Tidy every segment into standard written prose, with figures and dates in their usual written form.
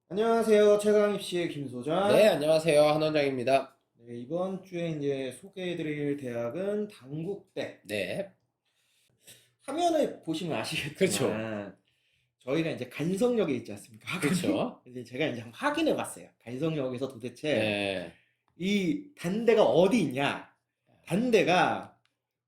안녕하세요. 최강입시의 김소장. 네, 안녕하세요. 한원장입니다. 네, 이번 주에 이제 소개해드릴 대학은 단국대. 네, 화면을 보시면 그렇죠. 아시겠지만 저희가 이제 간성역에 있지 않습니까? 학원이? 그렇죠. 이제 제가 이제 한번 확인해 봤어요. 간성역에서 도대체 네, 이 단대가 어디 있냐? 단대가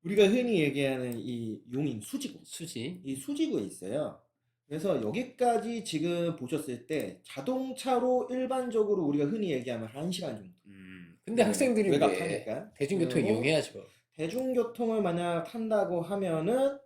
우리가 흔히 얘기하는 이 용인 수지구, 수지. 이 수지구에 있어요. 그래서 여기까지 지금 보셨을 때 자동차로 일반적으로 우리가 흔히 얘기하면 1시간 정도. 근데 네, 학생들이 외곽 왜 타니까. 대중교통 그리고 이용해야죠. 대중교통을 만약 탄다고 하면은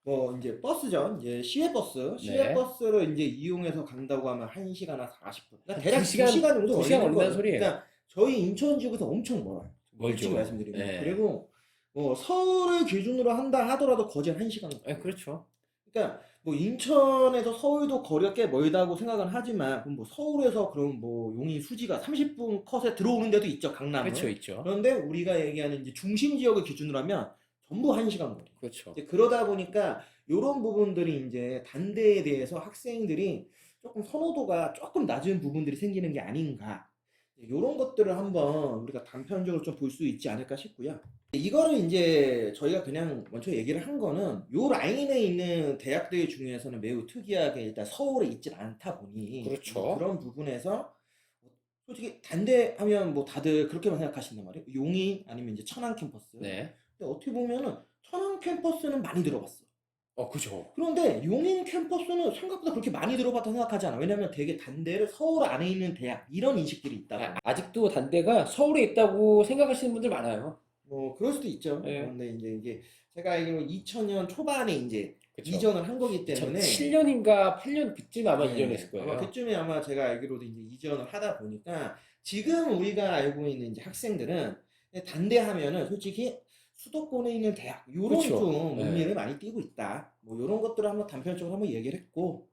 뭐 이제 버스죠. 이제 시외버스, 네, 시외버스를 이제 이용해서 간다고 하면 1시간한 40분. 그러니까 한 대략 2시간 정도 두 시간 걸리는 걸린다는 거예요. 소리예요. 그러니까 저희 인천지구에서 엄청 멀어요. 솔직히 멀죠. 말씀드리면. 네, 그리고 뭐 서울을 기준으로 한다 하더라도 거진 1시간 네, 걸려요. 그렇죠. 그러니까 뭐 인천에서 서울도 거리가 꽤 멀다고 생각은 하지만 그럼 뭐 서울에서 그럼 뭐 용인 수지가 30분 컷에 들어오는 데도 있죠, 그렇죠, 강남은. 있죠. 그런데 우리가 얘기하는 이제 중심 지역을 기준으로 하면 전부 1시간 거리. 그렇죠. 이제 그러다 보니까 요런 부분들이 이제 단대에 대해서 학생들이 조금 선호도가 조금 낮은 부분들이 생기는 게 아닌가. 요런 것들을 한번 우리가 단편적으로 좀 볼 수 있지 않을까 싶고요. 이거를 이제 저희가 그냥 먼저 얘기를 한 거는 요 라인에 있는 대학들 중에서는 매우 특이하게 일단 서울에 있진 않다 보니 그렇죠. 그런 부분에서 솔직히 단대 하면 뭐 다들 그렇게만 생각하신단 말이에요. 용인 아니면 이제 천안 캠퍼스. 네. 근데 어떻게 보면은 천안 캠퍼스는 많이 들어봤어. 그죠. 그런데 용인 캠퍼스는 생각보다 그렇게 많이 들어봤다 생각하지 않아. 왜냐면 되게 단대를 서울 안에 있는 대학 이런 인식들이 있다 보니. 아직도 단대가 서울에 있다고 생각하시는 분들 많아요. 뭐 그럴 수도 있죠. 네, 그런데 이제 이게 제가 알기로 2000년 초반에 이제 그렇죠. 이전을 한 거기 때문에 2007년인가 8년 그쯤 아마 네, 이전했을 아마 거예요. 그쯤에 아마 제가 알기로도 이제 이전을 하다 보니까 지금 우리가 알고 있는 이제 학생들은 단대하면은 솔직히 수도권에 있는 대학 요런 그렇죠. 좀 네. 의미를 많이 띠고 있다. 뭐 요런 것들을 한번 단편적으로 한번 얘기를 했고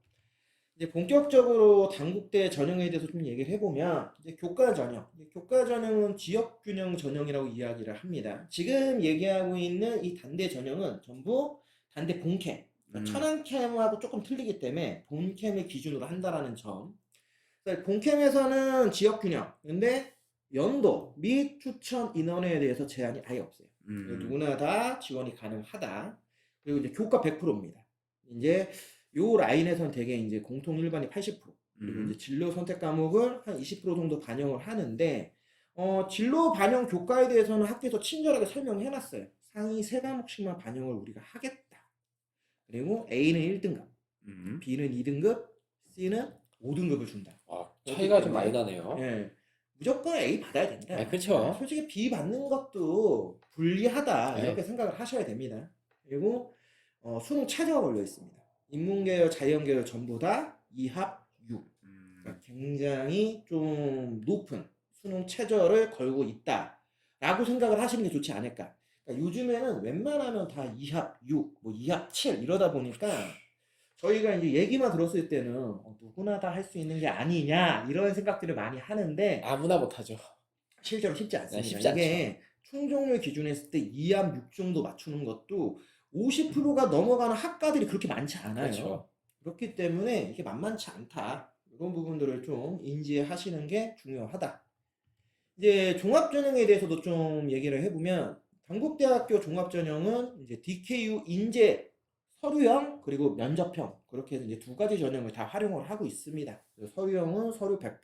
이제 본격적으로 단국대 전형에 대해서 좀 얘기를 해보면 이제 교과 전형, 이제 교과 전형은 지역 균형 전형이라고 이야기를 합니다. 지금 얘기하고 있는 이 단대 전형은 전부 단대 본캠, 그러니까 음, 천안캠하고 조금 틀리기 때문에 본캠을 기준으로 한다라는 점. 그래서 본캠에서는 지역 균형, 근데 연도 및 추천 인원에 대해서 제한이 아예 없어요. 음, 누구나 다 지원이 가능하다. 그리고 이제 교과 100%입니다. 이제 요 라인에선 되게 이제 공통 일반이 80%, 그리고 이제 음. 진로 선택 과목을 한 20% 정도 반영을 하는데, 진로 반영 교과에 대해서는 학교에서 친절하게 설명해 놨어요. 상위 3과목씩만 반영을 우리가 하겠다. 그리고 A는 1등급, 음. B는 2등급, C는 5등급을 준다. 그렇기 차이가 좀 많이 때문에, 나네요. 예, 무조건 A 받아야 아, 된다. 예, 그렇죠. 솔직히 B 받는 것도 불리하다. 이렇게 네. 생각을 하셔야 됩니다. 그리고 수능 최저가 걸려 있습니다. 인문계열, 자연계열 전부 다 2합 6. 그러니까 굉장히 좀 높은 수능 최저를 걸고 있다라고 생각을 하시는 게 좋지 않을까. 그러니까 요즘에는 웬만하면 다 2합 6, 뭐 2합 7 이러다 보니까 저희가 이제 얘기만 들었을 때는 누구나 다 할 수 있는 게 아니냐 이런 생각들을 많이 하는데 아무나 못하죠. 실제로 쉽지 네, 않습니다. 쉽지 않죠. 이게 충족률 기준에 했을 때 2합 6 정도 맞추는 것도 50%가 넘어가는 학과들이 그렇게 많지 않아요. 그렇죠. 그렇기 때문에 이게 만만치 않다. 이런 부분들을 좀 인지하시는 게 중요하다. 이제 종합전형에 대해서도 좀 얘기를 해보면 단국대학교 종합전형은 이제 DKU 인재 서류형 그리고 면접형 그렇게 해서 이제 두 가지 전형을 다 활용을 하고 있습니다. 서류형은 서류 100%,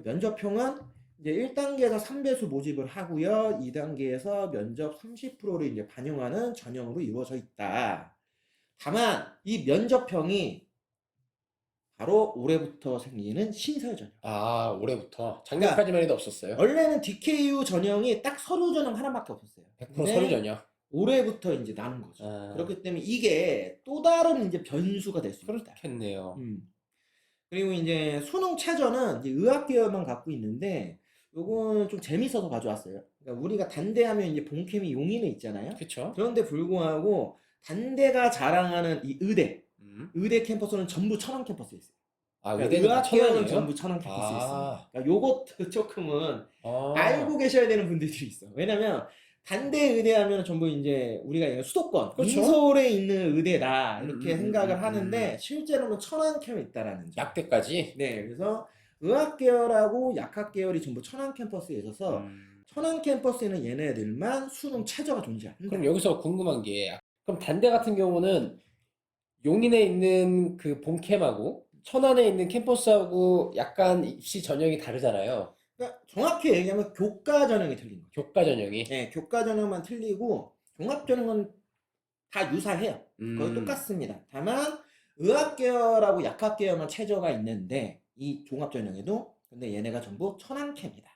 면접형은 이제 1단계에서 3배수 모집을 하고요. 2단계에서 면접 30%를 이제 반영하는 전형으로 이루어져 있다. 다만 이 면접형이 바로 올해부터 생기는 신설 전형. 올해부터. 그러니까 작년까지만 해도 없었어요. 원래는 DKU 전형이 딱 서류 전형 하나밖에 없었어요. 100% 서류 근데 전형. 올해부터 이제 나는 거죠. 아, 그렇기 때문에 이게 또 다른 이제 변수가 될 수 있다. 그렇겠네요. 그리고 이제 수능 최저는 이제 의학 계열만 갖고 있는데 요거는 좀 재밌어서 가져왔어요. 그러니까 우리가 단대하면 이제 본캠이 용인에 있잖아요. 그쵸? 그런데 불구하고 단대가 자랑하는 이 음. 의대 캠퍼스는 전부 천안 캠퍼스에 있어요. 그러니까 의대는 다 의학 계열은 천안이에요? 전부 천안 캠퍼스에 있습니다. 아, 그러니까 요것도 조금은 아, 알고 계셔야 되는 분들이 있어. 왜냐면 단대 의대 하면 전부 이제 우리가 얘기하는 수도권, 그렇죠. 인서울에 있는 의대다 이렇게 음. 생각을 하는데 실제로는 천안캠에 있다라는 점. 약대까지. 네, 그래서 의학 계열하고 약학 계열이 전부 천안 캠퍼스에 있어서 천안 캠퍼스에는 얘네들만 수능 최저가 존재한다. 그럼 여기서 궁금한 게, 그럼 단대 같은 경우는 용인에 있는 그 본캠하고 천안에 있는 캠퍼스하고 약간 입시 전형이 다르잖아요. 그러니까 정확히 얘기하면 교과 전형이 틀린 거죠. 교과 전형이. 네, 교과 전형만 틀리고 종합 전형은 다 유사해요. 거의 음. 똑같습니다. 다만 의학 계열하고 약학 계열만 최저가 있는데 이 종합 전형에도 근데 얘네가 전부 천안캠이다.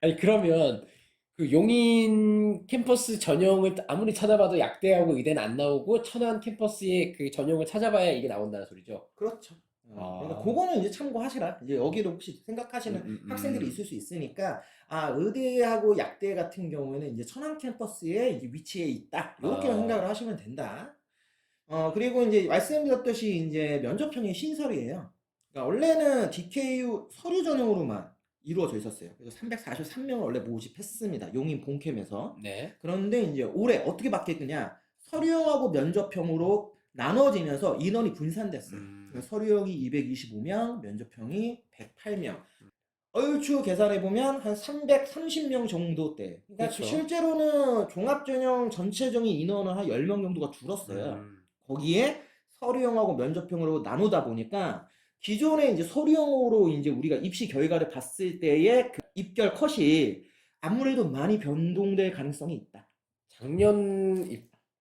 아니 그러면 그 용인 캠퍼스 전형을 아무리 찾아봐도 약대하고 의대는 안 나오고 천안 캠퍼스의 그 전형을 찾아봐야 이게 나온다는 소리죠. 그렇죠. 아. 그러니까 그거는 이제 참고하시라. 이제 여기도 혹시 생각하시는 학생들이 있을 수 있으니까 아 의대하고 약대 같은 경우에는 이제 천안 캠퍼스에 이제 위치해 있다. 이렇게 아. 생각을 하시면 된다. 그리고 이제 말씀드렸듯이 이제 면접형이 신설이에요. 그러니까 원래는 DKU 서류 전형으로만 이루어져 있었어요. 그래서 343명을 원래 모집했습니다. 용인 본캠에서. 네. 그런데 이제 올해 어떻게 바뀌었느냐? 서류형하고 면접형으로 나눠지면서 인원이 분산됐어요. 그래서 서류형이 225명, 면접형이 108명. 얼추 계산해보면 한 330명 정도 대. 그러니까 그렇죠. 실제로는 종합전형 전체적인 인원은 한 10명 정도가 줄었어요. 거기에 서류형하고 면접형으로 나누다 보니까 기존에 이제 서류형으로 이제 우리가 입시 결과를 봤을 때의 그 입결 컷이 아무래도 많이 변동될 가능성이 있다. 작년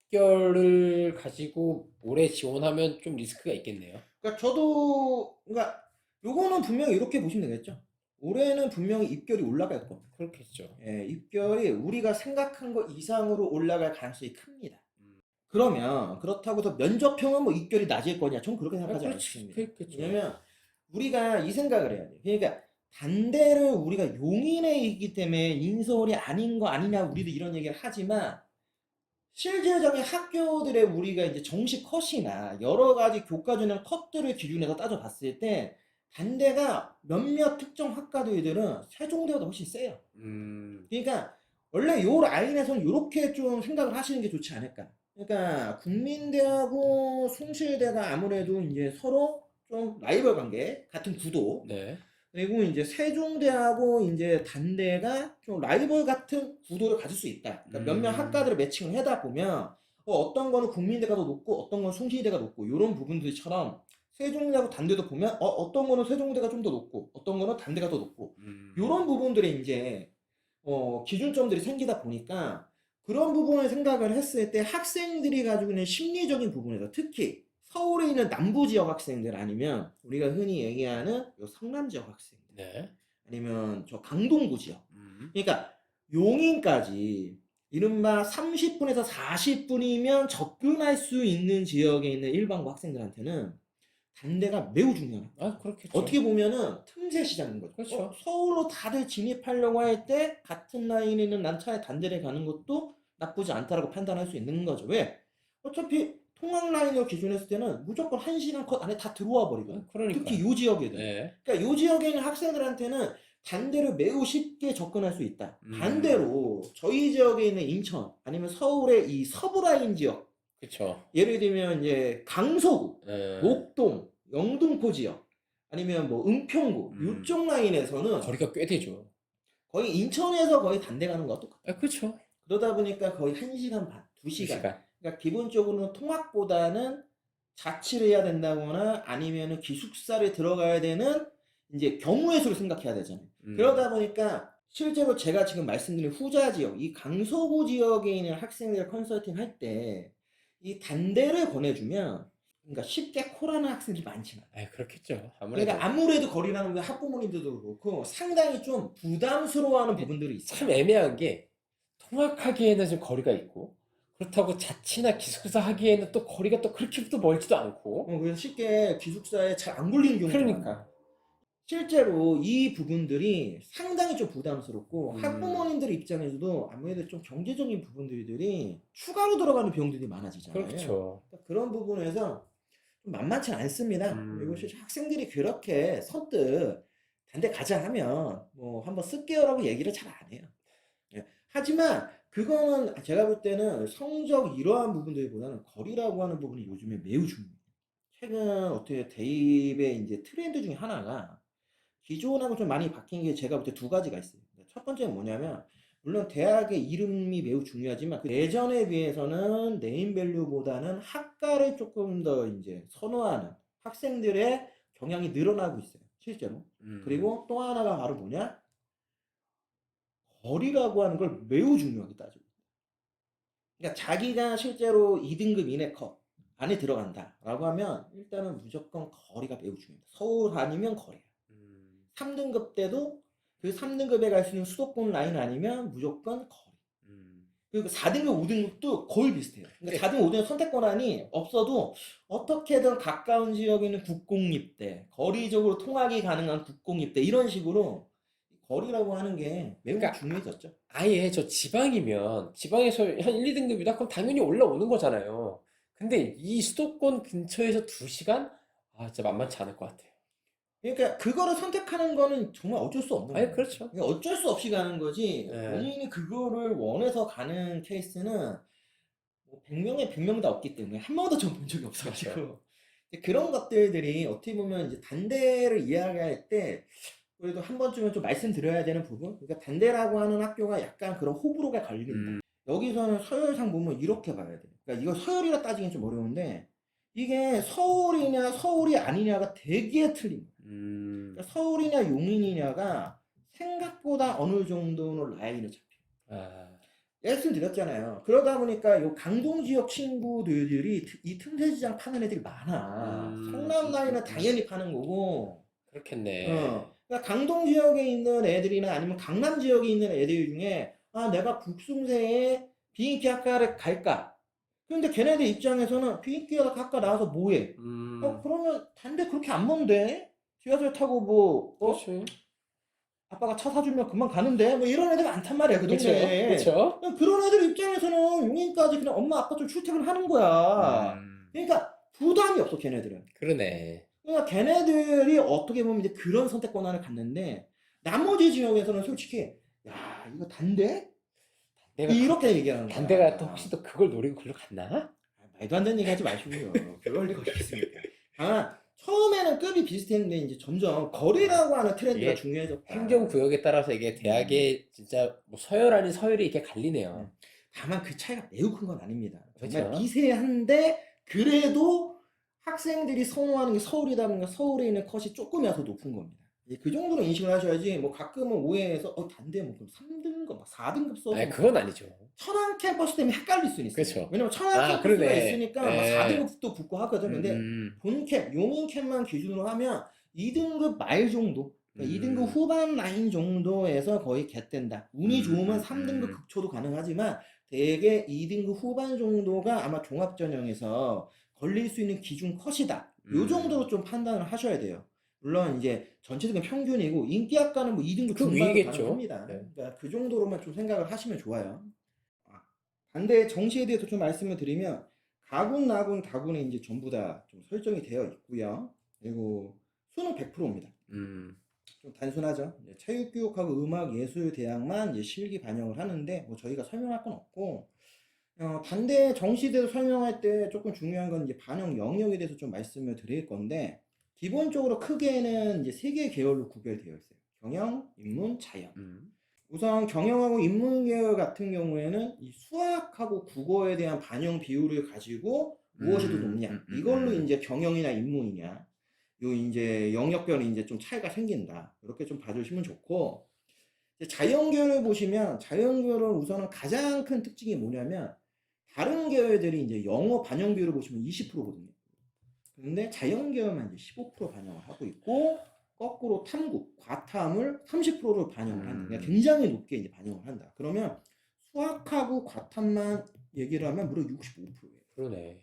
입결을 가지고 올해 지원하면 좀 리스크가 있겠네요. 그러니까 저도 그러니까 요거는 분명히 이렇게 보시면 되겠죠. 올해는 분명히 입결이 올라갈 겁니다. 그렇겠죠. 예, 입결이 우리가 생각한 것 이상으로 올라갈 가능성이 큽니다. 그러면 그렇다고 해서 면접형은 뭐 입결이 낮을 거냐? 전 그렇게 생각하지 않습니다. 그렇겠죠. 왜냐면 우리가 이 생각을 해야 돼요. 그러니까 단대를 우리가 용인에 있기 때문에 인서울이 아닌 거 아니냐 우리도 이런 얘기를 하지만 실질적인 학교들의 우리가 이제 정시 컷이나 여러 가지 교과 전형 컷들을 기준해서 따져봤을 때 단대가 몇몇 특정 학과들은 세종대보다 훨씬 세요. 그러니까 원래 요 라인에서는 이렇게 좀 생각을 하시는 게 좋지 않을까. 그러니까 국민대하고 숭실대가 아무래도 이제 서로 좀 라이벌 관계 같은 구도. 네. 그리고 이제 세종대하고 이제 단대가 좀 라이벌 같은 구도를 가질 수 있다. 그러니까 몇몇 학과들을 매칭을 하다 보면 어떤 거는 국민대가 더 높고 어떤 건 숭실대가 높고 이런 부분들처럼 세종대하고 단대도 보면 어떤 거는 세종대가 좀 더 높고 어떤 거는 단대가 더 높고 이런 부분들이 이제 기준점들이 생기다 보니까 그런 부분을 생각을 했을 때 학생들이 가지고 있는 심리적인 부분에서 특히 서울에 있는 남부 지역 학생들 아니면 우리가 흔히 얘기하는 요 성남 지역 학생들 네. 아니면 저 강동구 지역 그러니까 용인까지 이른바 30분에서 40분이면 접근할 수 있는 지역에 있는 일반고 학생들한테는 단대가 매우 중요해요. 그렇겠죠. 어떻게 보면은 틈새 시장인 거죠. 그렇죠. 서울로 다들 진입하려고 할 때 같은 라인에 있는 난 차라리 단대를 가는 것도 나쁘지 않다라고 판단할 수 있는 거죠. 왜? 어차피 통학 라인을 기준했을 때는 무조건 1시간 컷 안에 다 들어와 버리거든요. 그러니까. 특히 요 지역에는. 네. 그러니까 요 지역에 있는 학생들한테는 단대를 매우 쉽게 접근할 수 있다. 반대로 저희 지역에 있는 인천 아니면 서울의 이 서부 라인 지역 그렇죠. 예를 들면 이제 강서구, 네. 목동, 영등포 지역 아니면 뭐 은평구 이쪽 라인에서는 거리가 꽤 되죠. 거의 인천에서 거의 단대 가는 거와 똑같아요. 그렇죠. 그러다 보니까 거의 1시간 반, 2시간. 2시간. 그러니까 기본적으로는 통학보다는 자취를 해야 된다거나 아니면은 기숙사를 들어가야 되는 이제 경우의 수를 생각해야 되잖아요. 그러다 보니까 실제로 제가 지금 말씀드린 후자 지역, 이 강서구 지역에 있는 학생들 컨설팅 할 때 이 단대를 권해주면 그러니까 쉽게 콜하는 학생들이 많지는 않아요. 그렇겠죠. 아무래도. 그러니까 아무래도 거리라는 게 학부모님들도 그렇고 상당히 좀 부담스러워하는 부분들이 있어요. 참 애매한 게 통학하기에는 좀 거리가 있고 그렇다고 자취나 기숙사 하기에는 또 거리가 또 그렇게 또 멀지도 않고. 그래서 쉽게 기숙사에 잘 안 걸리는 경우가 많아요. 그러니까. 실제로 이 부분들이 상당히 좀 부담스럽고 학부모님들 입장에서도 아무래도 좀 경제적인 부분들이 추가로 들어가는 비용들이 많아지잖아요. 그렇죠. 그러니까 그런 부분에서 좀 만만치 않습니다. 그리고 실제 학생들이 그렇게 선뜻 단대 가자 하면 뭐 한번 쓸게요라고 얘기를 잘 안 해요. 예. 하지만 그거는 제가 볼 때는 성적 이러한 부분들보다는 거리라고 하는 부분이 요즘에 매우 중요해요. 최근 어떻게 대입의 이제 트렌드 중에 하나가 기존하고 좀 많이 바뀐 게 제가 볼 때 두 가지가 있어요. 첫 번째는 뭐냐면 물론 대학의 이름이 매우 중요하지만 그 예전에 비해서는 네임밸류보다는 학과를 조금 더 이제 선호하는 학생들의 경향이 늘어나고 있어요. 실제로. 그리고 또 하나가 바로 뭐냐? 거리라고 하는 걸 매우 중요하게 따져요. 그러니까 자기가 실제로 2등급 이내컷 안에 들어간다라고 하면 일단은 무조건 거리가 매우 중요합니다. 서울 아니면 거리야. 3등급 때도 그 3등급에 갈 수 있는 수도권 라인 아니면 무조건 거리. 그리고 4등급, 5등급도 거의 비슷해요. 그러니까 4등급, 5등급 선택권한이 없어도 어떻게든 가까운 지역에 있는 국공립대, 거리적으로 통학이 가능한 국공립대 이런 식으로 거리라고 하는 게 매우 그러니까 중요해졌죠. 아예 저 지방에서 한 1, 2등급이다? 그럼 당연히 올라오는 거잖아요. 근데 이 수도권 근처에서 2시간? 아, 진짜 만만치 않을 것 같아요. 그러니까 그거를 선택하는 거는 정말 어쩔 수 없는 아니, 거예요. 그렇죠. 그러니까 어쩔 수 없이 가는 거지. 예. 본인이 그거를 원해서 가는 케이스는 뭐 100명에 100명 다 없기 때문에 한 번도 전 본 적이 없어가지고 그렇죠. 이제 그런 것들이 어떻게 보면 이제 단대를 이야기할 때 그래도 한 번쯤은 좀 말씀드려야 되는 부분. 그러니까 단대라고 하는 학교가 약간 그런 호불호가 갈린다. 여기서는 서열상 보면 이렇게 봐야 돼. 그러니까 이거 서열이라 따지긴 좀 어려운데 이게 서울이냐 서울이 아니냐가 되게 틀린 거야. 그러니까 서울이냐 용인이냐가 생각보다 어느 정도는 라인을 잡혀. 아, 말씀드렸잖아요. 그러다 보니까 요 강동 지역 친구들이 이 틈새시장 파는 애들이 많아. 성남 라인은 당연히 파는 거고, 그렇겠네. 그러니까 강동 지역에 있는 애들이나 아니면 강남 지역에 있는 애들 중에 아 내가 국숭세에 비인기 학과를 갈까? 근데 걔네들 입장에서는 비인기 학과 나와서 뭐해? 그러면 단대 그렇게 안 먼데? 지하철 타고 뭐 그렇지. 아빠가 차 사주면 금방 가는데 뭐 이런 애들 많단 말이야 그 그쵸? 동네에. 그쵸? 그런 애들 입장에서는 용인까지 그냥 엄마 아빠 좀 출퇴근하는 거야. 그러니까 부담이 없어 걔네들은. 그러네. 그러니까 걔네들이 어떻게 보면 이제 그런 선택 권한을 갖는데 나머지 지역에서는 솔직히 야 이거 단대? 내가 이렇게 얘기하는 거야. 단대가 또 혹시 또 그걸 노리고 글로 갔나? 말도 안 되는 얘기 하지 마시고요. 그럴 리가 없겠습니까? 아 처음에는 급이 비슷했는데 이제 점점 거리라고 하는 트렌드가 이게 중요해졌다. 행정구역에 따라서 이게 대학의 진짜 뭐 서열 아닌 서열이 이렇게 갈리네요. 다만 그 차이가 매우 큰 건 아닙니다. 정말 그렇죠? 미세한데 그래도 학생들이 선호하는 게 서울이다 보니까 서울에 있는 컷이 조금이라도 높은 겁니다. 그 정도로 인식을 하셔야지 뭐 가끔은 오해해서 단대 뭐 그럼 3등급, 4등급 써서 아니, 그건 아니죠. 천안 캠퍼스 때문에 헷갈릴 수는 있어요. 그렇죠. 왜냐면 천안 아, 캠퍼스가 그러네. 있으니까 막 예. 4등급도 붙고 하거든. 근데 본캠, 용인캠만 기준으로 하면 2등급 말 정도, 그러니까 2등급 후반 라인 정도에서 거의 갯된다. 운이 좋으면 3등급 극초도 가능하지만 대개 2등급 후반 정도가 아마 종합전형에서 걸릴 수 있는 기준 컷이다. 요 정도로 좀 판단을 하셔야 돼요. 물론 이제 전체적인 평균이고 인기학과는 뭐 2등급 그 중반도 위겠죠. 가능합니다. 네. 그러니까 그 정도로만 좀 생각을 하시면 좋아요. 반대 정시에 대해서 좀 말씀을 드리면 가군, 나군, 다군에 이제 전부 다 좀 설정이 되어 있고요. 그리고 수능 100%입니다. 좀 단순하죠. 체육교육하고 음악예술대학만 이제 실기 반영을 하는데 뭐 저희가 설명할 건 없고 반대 정시대도 설명할 때 조금 중요한 건 이제 반영 영역에 대해서 좀 말씀을 드릴 건데 기본적으로 크게는 이제 세 개의 계열로 구별되어 있어요. 경영, 인문, 자연. 우선 경영하고 인문계열 같은 경우에는 이 수학하고 국어에 대한 반영 비율을 가지고 무엇이 더 높냐 이걸로 이제 경영이나 인문이냐 요 이제 영역별이 이제 좀 차이가 생긴다 이렇게 좀 봐주시면 좋고 이제 자연계열을 보시면 자연계열은 우선은 가장 큰 특징이 뭐냐면 다른 계열들이 이제 영어 반영 비율을 보시면 20%거든요. 근데 자연계열만 이제 15% 반영을 하고 있고 거꾸로 탐구, 과탐을 30%를 반영을 한다. 그러니까 굉장히 높게 이제 반영을 한다. 그러면 수학하고 과탐만 얘기를 하면 무려 65%예요. 그러네.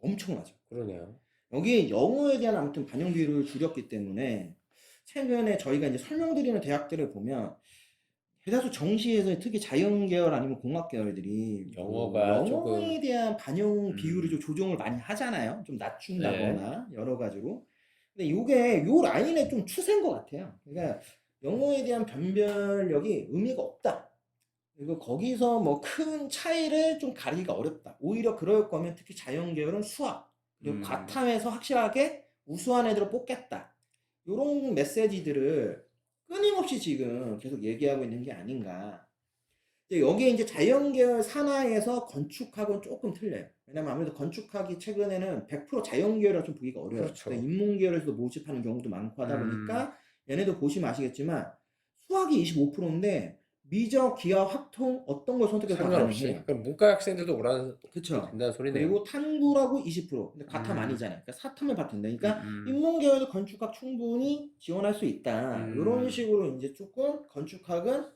엄청나죠. 그러네요. 여기 영어에 대한 아무튼 반영 비율을 줄였기 때문에 최근에 저희가 이제 설명드리는 대학들을 보면 대다수 정시에서 특히 자연계열 아니면 공학계열들이 영어가 영어에 조금 대한 반영 비율을 좀 조정을 많이 하잖아요. 좀 낮춘다거나 여러 가지로. 근데 이게 요 라인의 좀 추세인 것 같아요. 그러니까 영어에 대한 변별력이 의미가 없다. 그리고 거기서 뭐 큰 차이를 좀 가리기가 어렵다. 오히려 그럴 거면 특히 자연계열은 수학, 그리고 과탐에서 확실하게 우수한 애들을 뽑겠다. 이런 메시지들을 끊임없이 지금 계속 얘기하고 있는 게 아닌가. 근데 여기에 이제 자연계열 산하에서 건축학은 조금 틀려요. 왜냐면 아무래도 건축학이 최근에는 100% 자연계열이라 좀 보기가 어려워요. 그렇죠. 근데 인문계열에서도 모집하는 경우도 많고 하다 보니까 얘네도 보시면 아시겠지만 수학이 25%인데 미적, 기하, 확통 어떤 걸 선택해도 상관없이. 가능해요. 그럼 문과 학생들도 오라는 그쵸? 된다는 소리네요. 그리고 탐구라고 20%. 근데 과탐 음. 아니잖아요. 그러니까 사탐을 봐도 된다. 그러니까 음. 인문계열도 건축학 충분히 지원할 수 있다. 이런 음. 식으로 이제 조금 건축학은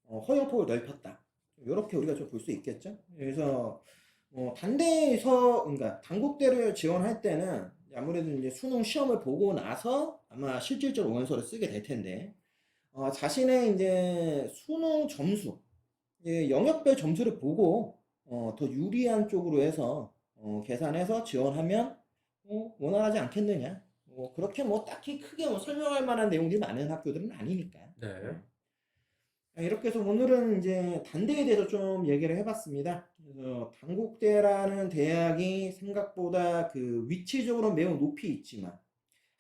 허용폭을 넓혔다. 이렇게 우리가 좀 볼 수 있겠죠. 그래서 단대에서 그러니까 단국대를 지원할 때는 아무래도 이제 수능 시험을 보고 나서 아마 실질적으로 원서를 쓰게 될 텐데 자신의 이제 수능 점수, 이제 영역별 점수를 보고 더 유리한 쪽으로 해서 계산해서 지원하면 원활하지 않겠느냐. 그렇게 뭐 딱히 크게 뭐 설명할 만한 내용들이 많은 학교들은 아니니까. 네. 이렇게 해서 오늘은 이제 단대에 대해서 좀 얘기를 해봤습니다. 그래서 단국대라는 대학이 생각보다 그 위치적으로 매우 높이 있지만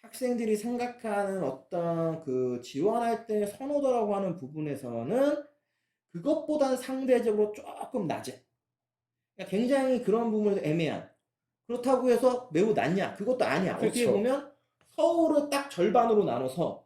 학생들이 생각하는 어떤 그 지원할 때 선호도라고 하는 부분에서는 그것보다는 상대적으로 조금 낮아. 그러니까 굉장히 그런 부분에서 애매한. 그렇다고 해서 매우 낮냐? 그것도 아니야. 어떻게 그렇죠. 보면 서울을 딱 절반으로 나눠서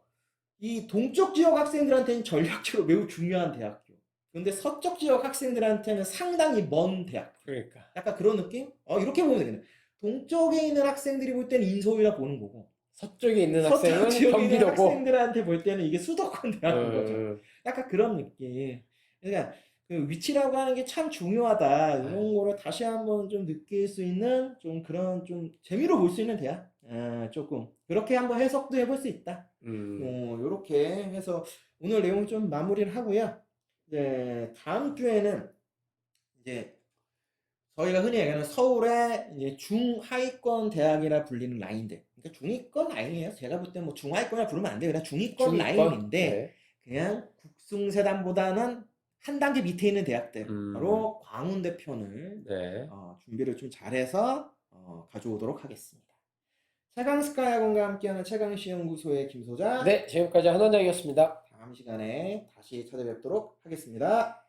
이 동쪽 지역 학생들한테는 전략적으로 매우 중요한 대학교. 근데 서쪽 지역 학생들한테는 상당히 먼 대학교. 그러니까. 약간 그런 느낌? 이렇게 보면 되겠네. 동쪽에 있는 학생들이 볼 때는 인서울이라 보는 거고, 서쪽에 있는 서쪽 학생은 지역에 있는 경기도고. 학생들한테 볼 때는 이게 수도권 대학인 거죠. 음. 약간 그런 느낌. 그러니까 그 위치라고 하는 게 참 중요하다. 이런 거를 다시 한번 좀 느낄 수 있는 좀 그런 좀 재미로 볼 수 있는 대학. 조금 그렇게 한번 해석도 해볼 수 있다. 요렇게 해서 오늘 내용 좀 마무리를 하고요. 이제 다음 주에는 이제 저희가 흔히 얘기하는 서울의 이제 중하위권 대학이라 불리는 라인들. 그러니까 중위권 라인이에요. 제가 볼 때 뭐 중하위권이라 부르면 안 돼요. 그냥 중위권 중위권? 라인인데 네. 그냥 국승세단보다는 한 단계 밑에 있는 대학들. 바로 광운대 편을 네. 준비를 좀 잘해서 가져오도록 하겠습니다. 최강스카이학원과 함께하는 최강시연구소의 김소자. 네, 지금까지 한원장이었습니다. 다음 시간에 다시 찾아뵙도록 하겠습니다.